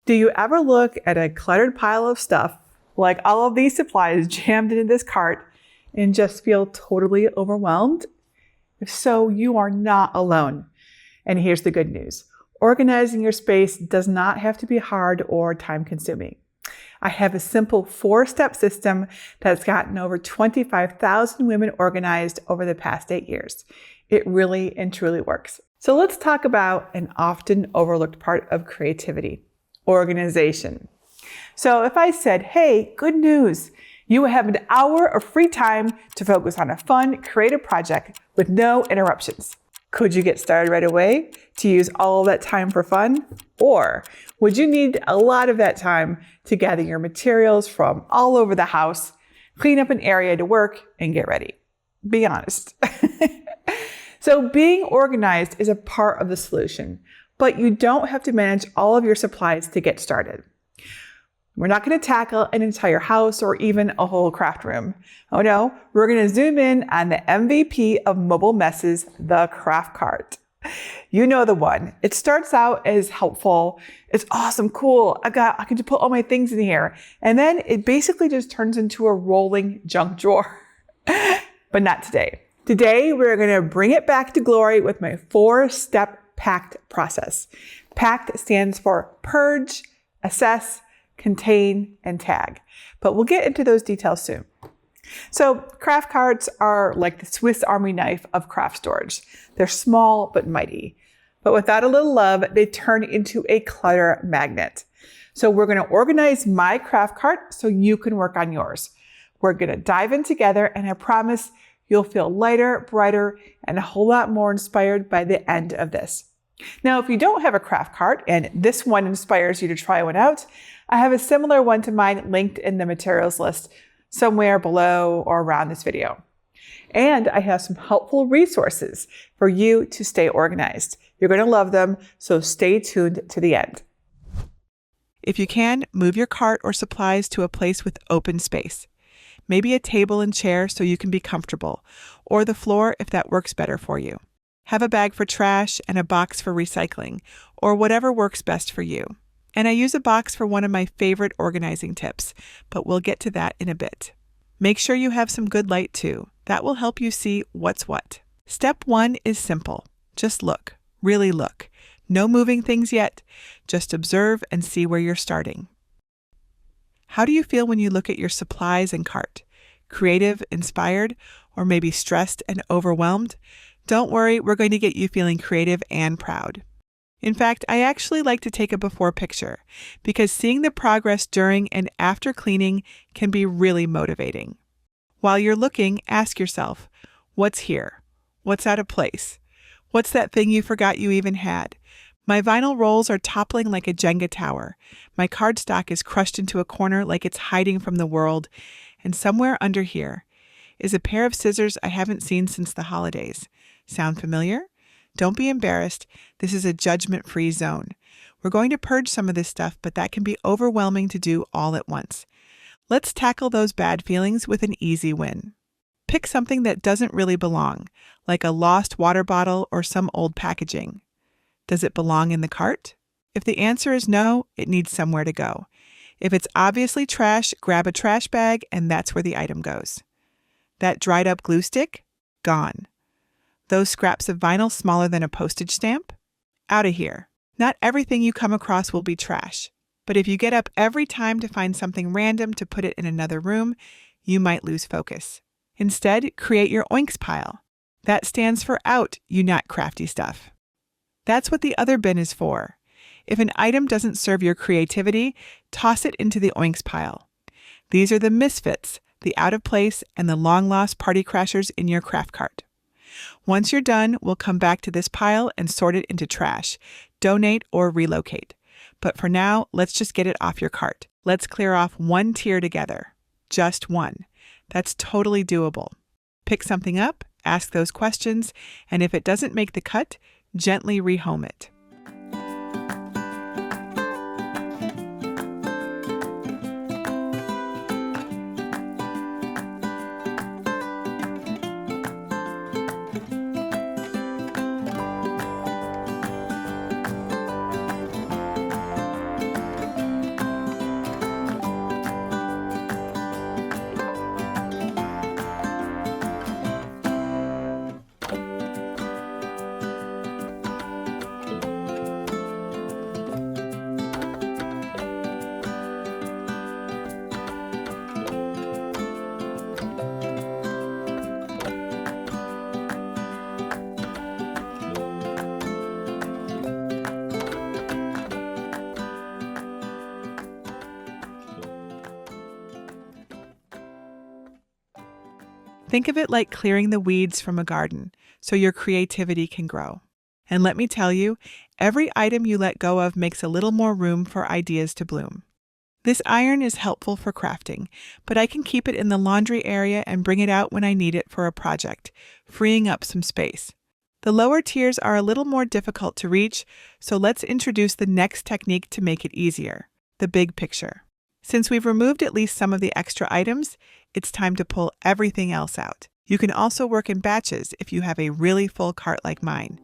Do you ever look at a cluttered pile of stuff, like all of these supplies jammed into this cart, and just feel totally overwhelmed? If so, you are not alone. And here's the good news. Organizing your space does not have to be hard or time-consuming. I have a simple 4-step system that's gotten over 25,000 women organized over the past 8 years. It really and truly works. So let's talk about an often overlooked part of creativity, organization. So if I said, hey, good news, you have an hour of free time to focus on a fun, creative project with no interruptions. Could you get started right away to use all of that time for fun? Or would you need a lot of that time to gather your materials from all over the house, clean up an area to work, and get ready? Be honest. So being organized is a part of the solution, but you don't have to manage all of your supplies to get started. We're not going to tackle an entire house or even a whole craft room. Oh no, we're going to zoom in on the MVP of mobile messes, the craft cart. You know the one. It starts out as helpful. It's awesome, cool. I can just put all my things in here. And then it basically just turns into a rolling junk drawer. But not today. Today, we're going to bring it back to glory with my 4-step PACT process. PACT stands for Purge, Assess, Contain, and Tag. But we'll get into those details soon. So craft carts are like the Swiss Army knife of craft storage. They're small but mighty. But without a little love, they turn into a clutter magnet. So we're going to organize my craft cart so you can work on yours. We're going to dive in together, and I promise you'll feel lighter, brighter, and a whole lot more inspired by the end of this. Now, if you don't have a craft cart and this one inspires you to try one out, I have a similar one to mine linked in the materials list somewhere below or around this video. And I have some helpful resources for you to stay organized. You're going to love them, so stay tuned to the end. If you can, move your cart or supplies to a place with open space. Maybe a table and chair so you can be comfortable, or the floor if that works better for you. Have a bag for trash and a box for recycling, or whatever works best for you. And I use a box for one of my favorite organizing tips, but we'll get to that in a bit. Make sure you have some good light too. That will help you see what's what. Step 1 is simple. Just look. Really look. No moving things yet. Just observe and see where you're starting. How do you feel when you look at your supplies and cart? Creative, inspired, or maybe stressed and overwhelmed? Don't worry, we're going to get you feeling creative and proud. In fact, I actually like to take a before picture because seeing the progress during and after cleaning can be really motivating. While you're looking, ask yourself, what's here? What's out of place? What's that thing you forgot you even had? My vinyl rolls are toppling like a Jenga tower. My cardstock is crushed into a corner like it's hiding from the world. And somewhere under here is a pair of scissors I haven't seen since the holidays. Sound familiar? Don't be embarrassed. This is a judgment-free zone. We're going to purge some of this stuff, but that can be overwhelming to do all at once. Let's tackle those bad feelings with an easy win. Pick something that doesn't really belong, like a lost water bottle or some old packaging. Does it belong in the cart? If the answer is no, it needs somewhere to go. If it's obviously trash, grab a trash bag and that's where the item goes. That dried up glue stick? Gone. Those scraps of vinyl smaller than a postage stamp? Out of here. Not everything you come across will be trash, but if you get up every time to find something random to put it in another room, you might lose focus. Instead, create your oinks pile. That stands for out, you not crafty stuff. That's what the other bin is for. If an item doesn't serve your creativity, toss it into the oinks pile. These are the misfits, the out of place, and the long-lost party crashers in your craft cart. Once you're done, we'll come back to this pile and sort it into trash, donate, or relocate. But for now, let's just get it off your cart. Let's clear off one tier together. Just one. That's totally doable. Pick something up, ask those questions, and if it doesn't make the cut, gently rehome it. Think of it like clearing the weeds from a garden so your creativity can grow. And let me tell you, every item you let go of makes a little more room for ideas to bloom. This iron is helpful for crafting, but I can keep it in the laundry area and bring it out when I need it for a project, freeing up some space. The lower tiers are a little more difficult to reach, so let's introduce the next technique to make it easier, the big picture. Since we've removed at least some of the extra items, it's time to pull everything else out. You can also work in batches if you have a really full cart like mine.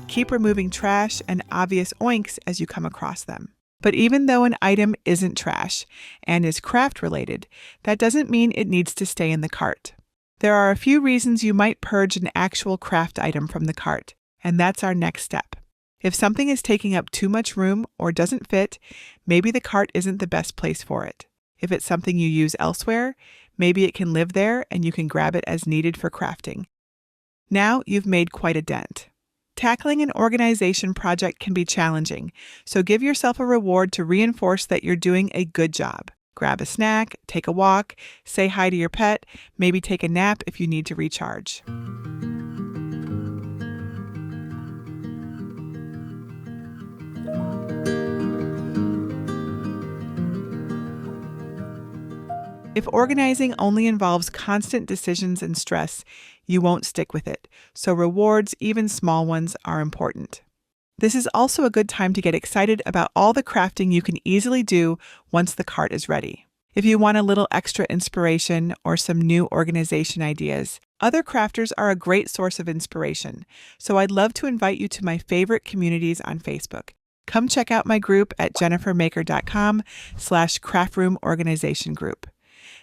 Keep removing trash and obvious oinks as you come across them. But even though an item isn't trash and is craft related, that doesn't mean it needs to stay in the cart. There are a few reasons you might purge an actual craft item from the cart, and that's our next step. If something is taking up too much room or doesn't fit, maybe the cart isn't the best place for it. If it's something you use elsewhere, maybe it can live there and you can grab it as needed for crafting. Now you've made quite a dent. Tackling an organization project can be challenging, so give yourself a reward to reinforce that you're doing a good job. Grab a snack, take a walk, say hi to your pet, maybe take a nap if you need to recharge. If organizing only involves constant decisions and stress, you won't stick with it, so rewards, even small ones, are important. This is also a good time to get excited about all the crafting you can easily do once the cart is ready. If you want a little extra inspiration or some new organization ideas, other crafters are a great source of inspiration, so I'd love to invite you to my favorite communities on Facebook. Come check out my group at jennifermaker.com/craftroomorganizationgroup.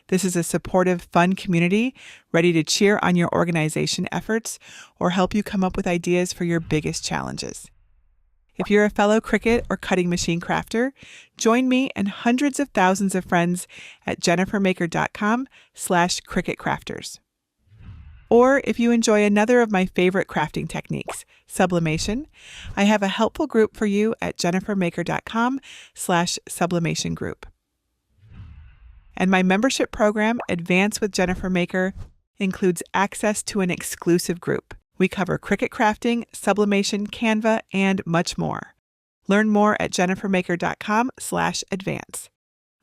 This is a supportive, fun community ready to cheer on your organization efforts or help you come up with ideas for your biggest challenges. If you're a fellow Cricut or cutting machine crafter, join me and hundreds of thousands of friends at jennifermaker.com/CricutCrafters. Or if you enjoy another of my favorite crafting techniques, sublimation, I have a helpful group for you at jennifermaker.com/sublimationgroup. And my membership program, Advance with Jennifer Maker, includes access to an exclusive group. We cover Cricut crafting, sublimation, Canva, and much more. Learn more at jennifermaker.com/advance.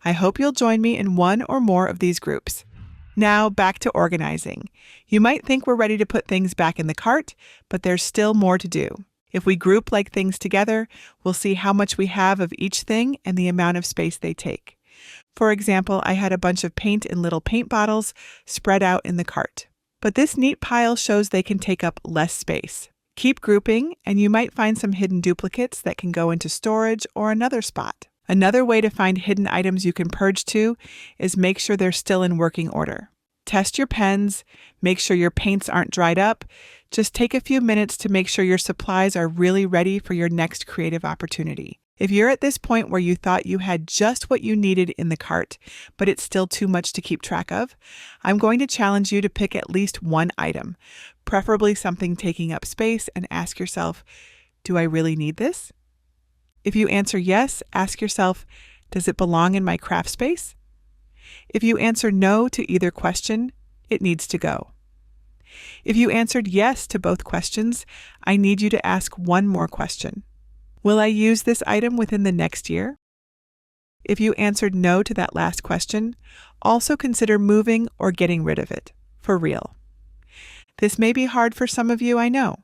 I hope you'll join me in one or more of these groups. Now back to organizing. You might think we're ready to put things back in the cart, but there's still more to do. If we group like things together, we'll see how much we have of each thing and the amount of space they take. For example, I had a bunch of paint in little paint bottles spread out in the cart. But this neat pile shows they can take up less space. Keep grouping, and you might find some hidden duplicates that can go into storage or another spot. Another way to find hidden items you can purge to is make sure they're still in working order. Test your pens, make sure your paints aren't dried up. Just take a few minutes to make sure your supplies are really ready for your next creative opportunity. If you're at this point where you thought you had just what you needed in the cart, but it's still too much to keep track of, I'm going to challenge you to pick at least one item, preferably something taking up space, and ask yourself, do I really need this? If you answer yes, ask yourself, does it belong in my craft space? If you answer no to either question, it needs to go. If you answered yes to both questions, I need you to ask one more question. Will I use this item within the next year? If you answered no to that last question, also consider moving or getting rid of it, for real. This may be hard for some of you, I know.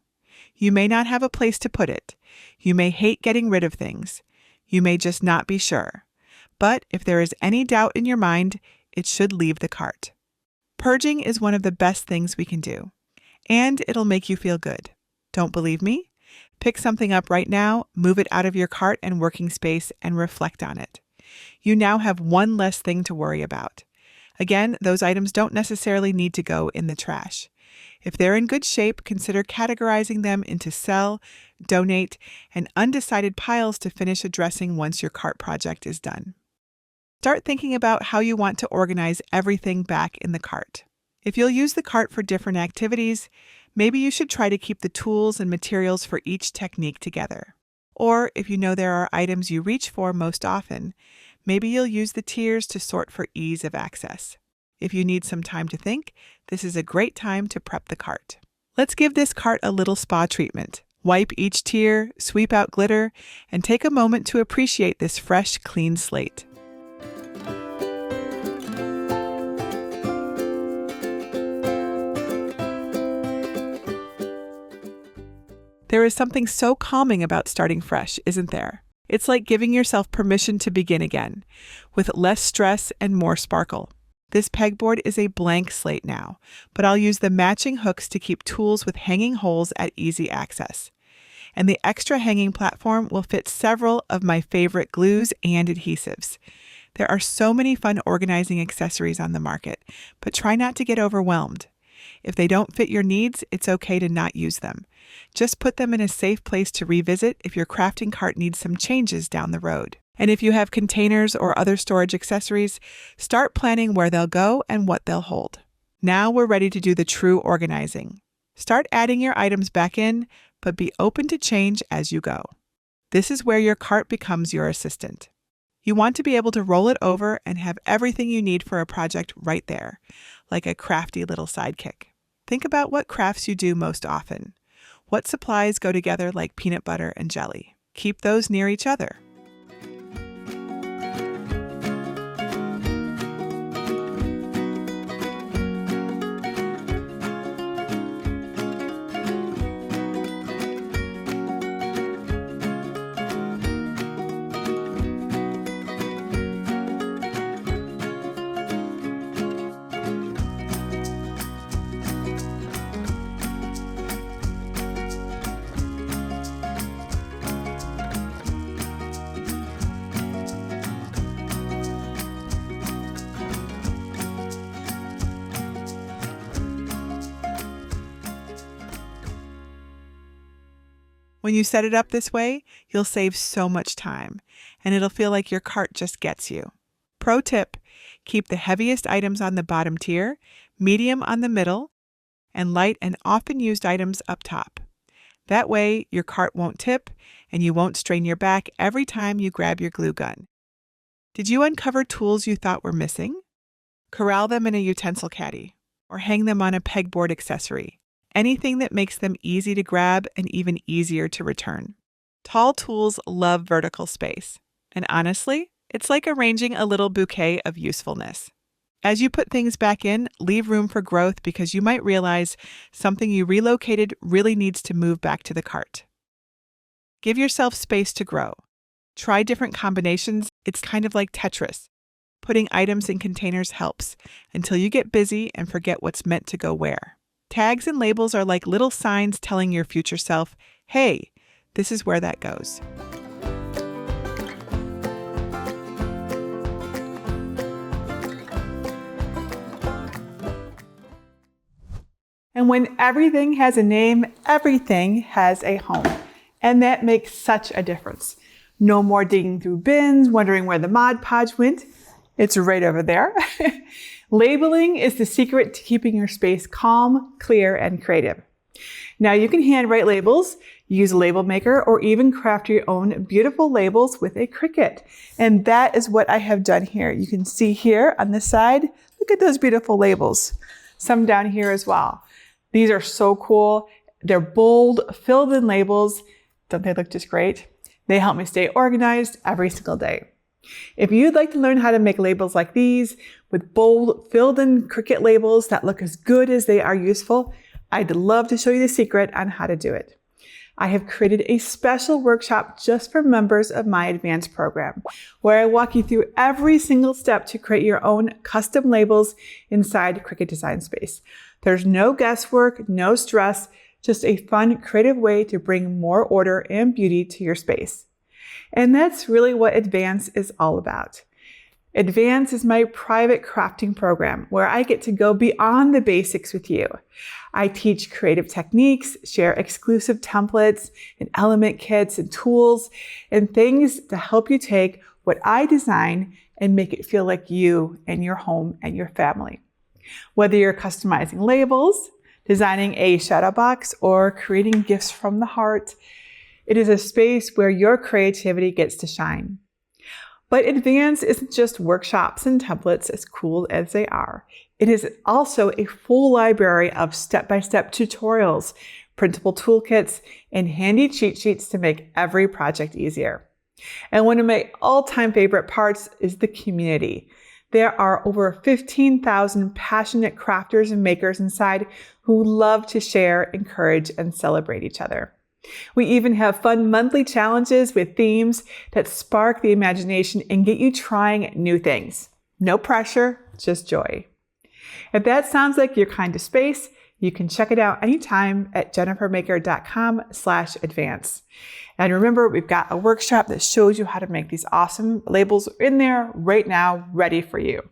You may not have a place to put it. You may hate getting rid of things. You may just not be sure. But if there is any doubt in your mind, it should leave the cart. Purging is one of the best things we can do, and it'll make you feel good. Don't believe me? Pick something up right now, move it out of your cart and working space, and reflect on it. You now have one less thing to worry about. Again, those items don't necessarily need to go in the trash. If they're in good shape, consider categorizing them into sell, donate, and undecided piles to finish addressing once your cart project is done. Start thinking about how you want to organize everything back in the cart. If you'll use the cart for different activities, maybe you should try to keep the tools and materials for each technique together. Or if you know there are items you reach for most often, maybe you'll use the tiers to sort for ease of access. If you need some time to think, this is a great time to prep the cart. Let's give this cart a little spa treatment. Wipe each tier, sweep out glitter, and take a moment to appreciate this fresh, clean slate. There is something so calming about starting fresh, isn't there? It's like giving yourself permission to begin again, with less stress and more sparkle. This pegboard is a blank slate now, but I'll use the matching hooks to keep tools with hanging holes at easy access. And the extra hanging platform will fit several of my favorite glues and adhesives. There are so many fun organizing accessories on the market, but try not to get overwhelmed. If they don't fit your needs, it's okay to not use them. Just put them in a safe place to revisit if your crafting cart needs some changes down the road. And if you have containers or other storage accessories, start planning where they'll go and what they'll hold. Now we're ready to do the true organizing. Start adding your items back in, but be open to change as you go. This is where your cart becomes your assistant. You want to be able to roll it over and have everything you need for a project right there, like a crafty little sidekick. Think about what crafts you do most often. What supplies go together like peanut butter and jelly? Keep those near each other. When you set it up this way, you'll save so much time, and it'll feel like your cart just gets you. Pro tip, keep the heaviest items on the bottom tier, medium on the middle, and light and often used items up top. That way, your cart won't tip, and you won't strain your back every time you grab your glue gun. Did you uncover tools you thought were missing? Corral them in a utensil caddy, or hang them on a pegboard accessory. Anything that makes them easy to grab and even easier to return. Tall tools love vertical space, and honestly, it's like arranging a little bouquet of usefulness. As you put things back in, leave room for growth because you might realize something you relocated really needs to move back to the cart. Give yourself space to grow. Try different combinations. It's kind of like Tetris. Putting items in containers helps until you get busy and forget what's meant to go where. Tags and labels are like little signs telling your future self, hey, this is where that goes. And when everything has a name, everything has a home. And that makes such a difference. No more digging through bins, wondering where the Mod Podge went. It's right over there. Labeling is the secret to keeping your space calm, clear, and creative. Now you can handwrite labels, use a label maker, or even craft your own beautiful labels with a Cricut. And that is what I have done here. You can see here on this side, look at those beautiful labels. Some down here as well. These are so cool. They're bold, filled in labels. Don't they look just great? They help me stay organized every single day. If you'd like to learn how to make labels like these with bold, filled-in Cricut labels that look as good as they are useful, I'd love to show you the secret on how to do it. I have created a special workshop just for members of my advanced program, where I walk you through every single step to create your own custom labels inside Cricut Design Space. There's no guesswork, no stress, just a fun, creative way to bring more order and beauty to your space. And that's really what Advance is all about. Advance is my private crafting program where I get to go beyond the basics with you. I teach creative techniques, share exclusive templates and element kits and tools and things to help you take what I design and make it feel like you and your home and your family. Whether you're customizing labels, designing a shadow box, or creating gifts from the heart, it is a space where your creativity gets to shine. But Advance isn't just workshops and templates, as cool as they are. It is also a full library of step-by-step tutorials, printable toolkits, and handy cheat sheets to make every project easier. And one of my all-time favorite parts is the community. There are over 15,000 passionate crafters and makers inside who love to share, encourage, and celebrate each other. We even have fun monthly challenges with themes that spark the imagination and get you trying new things. No pressure, just joy. If that sounds like your kind of space, you can check it out anytime at jennifermaker.com/advance. And remember, we've got a workshop that shows you how to make these awesome labels in there right now, ready for you.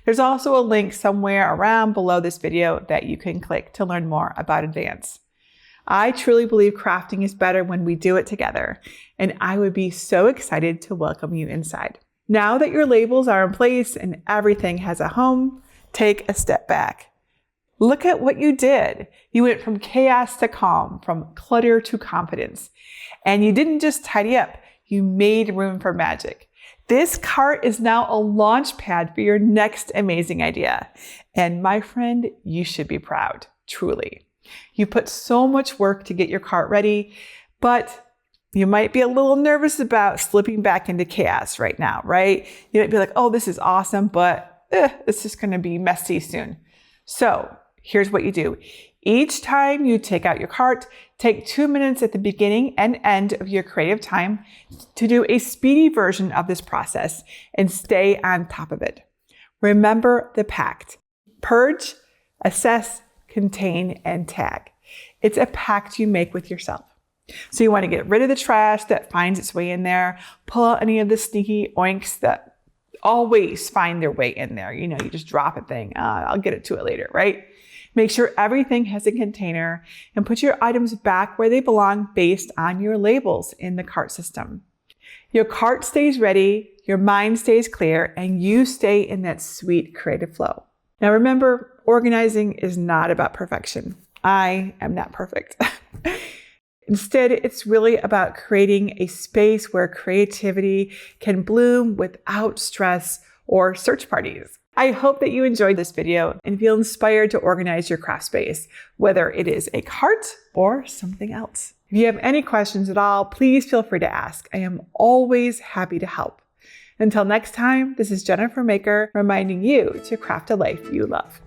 There's also a link somewhere around below this video that you can click to learn more about Advance. I truly believe crafting is better when we do it together, and I would be so excited to welcome you inside. Now that your labels are in place and everything has a home, take a step back. Look at what you did. You went from chaos to calm, from clutter to confidence. And you didn't just tidy up, you made room for magic. This cart is now a launch pad for your next amazing idea. And my friend, you should be proud, truly. You put so much work to get your cart ready, but you might be a little nervous about slipping back into chaos right now, right? You might be like, oh, this is awesome, but it's just going to be messy soon. So here's what you do. Each time you take out your cart, take 2 minutes at the beginning and end of your creative time to do a speedy version of this process and stay on top of it. Remember the PACT. Purge, assess, contain, and tag. It's a pact you make with yourself. So you want to get rid of the trash that finds its way in there, pull out any of the sneaky oinks that always find their way in there. You know, you just drop a thing. I'll get it to it later, right? Make sure everything has a container and put your items back where they belong based on your labels in the cart system. Your cart stays ready, your mind stays clear, and you stay in that sweet creative flow. Now remember, organizing is not about perfection. I am not perfect. Instead, it's really about creating a space where creativity can bloom without stress or search parties. I hope that you enjoyed this video and feel inspired to organize your craft space, whether it is a cart or something else. If you have any questions at all, please feel free to ask. I am always happy to help. Until next time, this is Jennifer Maker reminding you to craft a life you love.